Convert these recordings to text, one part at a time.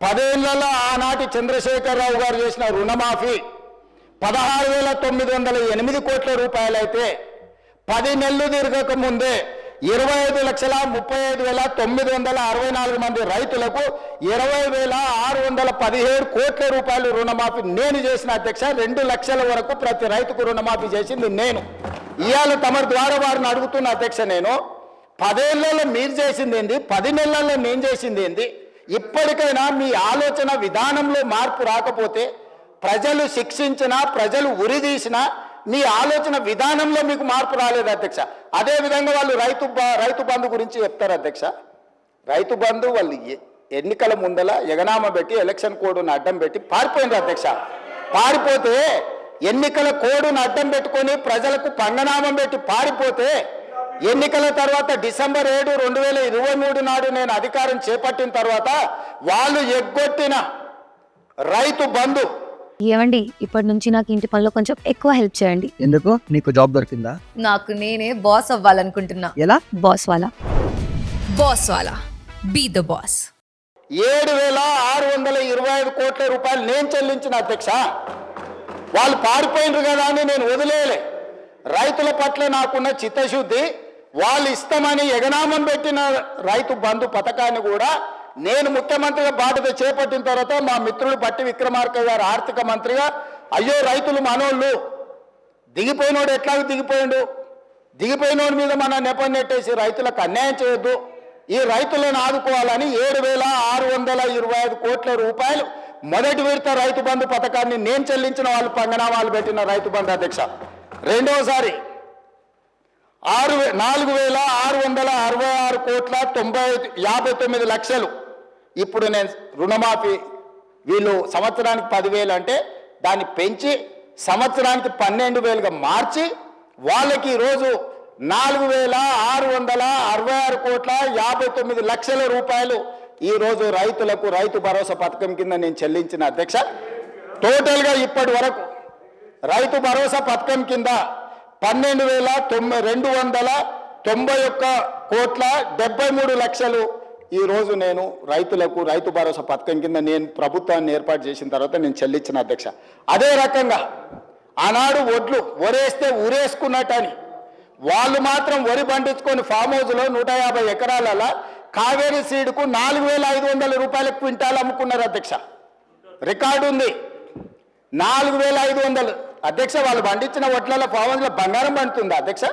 10 ఏళ్లలో ఆనాటి చంద్రశేఖరరావు గారు చేసిన రుణమాఫీ 16,908 కోట్ల రూపాయలైతే 10 నెలలు తిరగక ముందే 25,35,964 మంది రైతులకు 20,617 కోట్ల రూపాయలు రుణమాఫీ నేను చేసిన అధ్యక్ష. 2 లక్షల వరకు ప్రతి రైతుకు రుణమాఫీ చేసింది నేను. ఇవాళ తమరి ద్వారా వారిని అడుగుతున్న అధ్యక్ష, నేను 10 ఏళ్లలో మీరు చేసింది ఏంది, 10 నెలల్లో నేను చేసింది ఏంది? ఇప్పటికైనా మీ ఆలోచన విధానంలో మార్పు రాకపోతే ప్రజలు శిక్షించినా ప్రజలు ఉరిదీసినా మీ ఆలోచన విధానంలో మీకు మార్పు రాలేదు అధ్యక్ష. అదేవిధంగా వాళ్ళు రైతు బంధు గురించి చెప్తారు అధ్యక్ష. రైతు బంధు వాళ్ళు ఎన్నికల ముందల ఎగనామ పెట్టి ఎలక్షన్ కోడ్ను అడ్డం పెట్టి పారిపోయినారు అధ్యక్ష. పారిపోతే ఎన్నికల కోడ్ను అడ్డం పెట్టుకొని ప్రజలకు పంగనామం పెట్టి పారిపోతే ఎన్నికల తర్వాత డిసెంబర్ 7, 2023 నాడు నేను అధికారం చేపట్టిన తర్వాత వాళ్ళు ఎగ్గొట్టిన రైతు బంధు. ఏమండి, ఇప్పటి నుంచి నాకు ఇంటి పనిలో కొంచెం ఎక్కువ హెల్ప్ చేయండి. ఎందుకు? నీకు జాబ్ దొరికిందా? నాకు నేనే బాస్ అవ్వాలనుకుంటున్నా. ఎలా? బాస్ వాలా బీ ద బాస్. 7,625 కోట్ల రూపాయలు నేను చెల్లించిన అధ్యక్ష. వాళ్ళు పారిపోయినరు కదా అని నేను వదిలేయలే. రైతుల పట్ల నాకున్న చిత్తశుద్ధి, వాళ్ళు ఇస్తామని ఎగనామం పెట్టిన రైతు బంధు పథకాన్ని కూడా నేను ముఖ్యమంత్రిగా బాధ్యత చేపట్టిన తర్వాత మా మిత్రుడు పట్టి విక్రమార్క గారు ఆర్థిక మంత్రిగా, అయ్యో రైతులు మనోళ్ళు, దిగిపోయినోడు ఎట్లాగో దిగిపోయినోడి మీద మన నెపం నెట్టేసి రైతులకు అన్యాయం చేయొద్దు, ఈ రైతులను ఆదుకోవాలని 7,625 కోట్ల రూపాయలు మొదటి విడత రైతు బంధు పథకాన్ని నేను చెల్లించిన వాళ్ళు పంగనామాలు పెట్టిన రైతు బంధు అధ్యక్ష. రెండోసారి 4,666 కోట్ల 59 లక్షలు. ఇప్పుడు నేను రుణమాఫీ వీళ్ళు సంవత్సరానికి 10,000 అంటే దాన్ని పెంచి సంవత్సరానికి 12,000గా మార్చి వాళ్ళకి ఈరోజు 4,666 కోట్ల 59 లక్షల రూపాయలు ఈరోజు రైతులకు రైతు భరోసా పథకం కింద నేను చెల్లించిన అధ్యక్ష. టోటల్గా ఇప్పటి వరకు రైతు భరోసా పథకం కింద 12,291 కోట్ల 73 లక్షలు ఈరోజు నేను రైతులకు రైతు భరోసా పథకం కింద నేను ప్రభుత్వాన్ని ఏర్పాటు చేసిన తర్వాత నేను చెల్లించిన అధ్యక్ష. అదే రకంగా ఆనాడు వరేస్తే ఊరేసుకున్నట్టని వాళ్ళు మాత్రం వరి పండించుకొని ఫామ్ హౌస్లో 150 ఎకరాలలో కావేరీ సీడ్కు 4,500 రూపాయల క్వింటాల్ అమ్ముకున్నారు అధ్యక్ష. రికార్డు ఉంది. 4,500 అధ్యక్ష. వాళ్ళు పండించిన వడ్లలో ఫామ్ హౌస్లో బంగారం పండుతుందా అధ్యక్ష?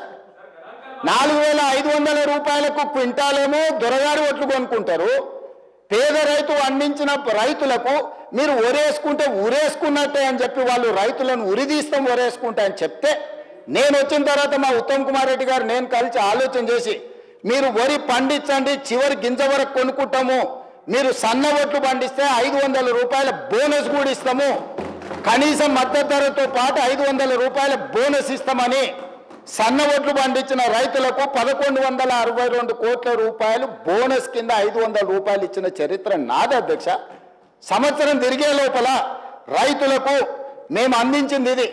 4,500 రూపాయలకు క్వింటాలేమో దొరగారి ఒట్లు కొనుక్కుంటారు. పేద రైతు అందించిన రైతులకు మీరు ఒరేసుకుంటే ఊరేసుకున్నట్టే అని చెప్పి వాళ్ళు రైతులను ఉరిదీస్తాం ఒరేసుకుంటా అని చెప్తే, నేను వచ్చిన తర్వాత మా ఉత్తమ్ కుమార్ రెడ్డి గారు నేను కలిసి ఆలోచన చేసి, మీరు వరి పండించండి, చివరి గింజ వరకు కొనుక్కుంటాము, మీరు సన్న ఒట్లు పండిస్తే 500 రూపాయల బోనస్ కూడా ఇస్తాము, కనీసం మద్దతు ధరతో పాటు 500 రూపాయల బోనస్ ఇస్తామని సన్న ఒట్లు పండించిన రైతులకు 1,162 కోట్ల రూపాయలు బోనస్ కింద 500 రూపాయలు ఇచ్చిన చరిత్ర నాది అధ్యక్ష. సంవత్సరం తిరిగే లోపల రైతులకు మేము అందించింది ఇది.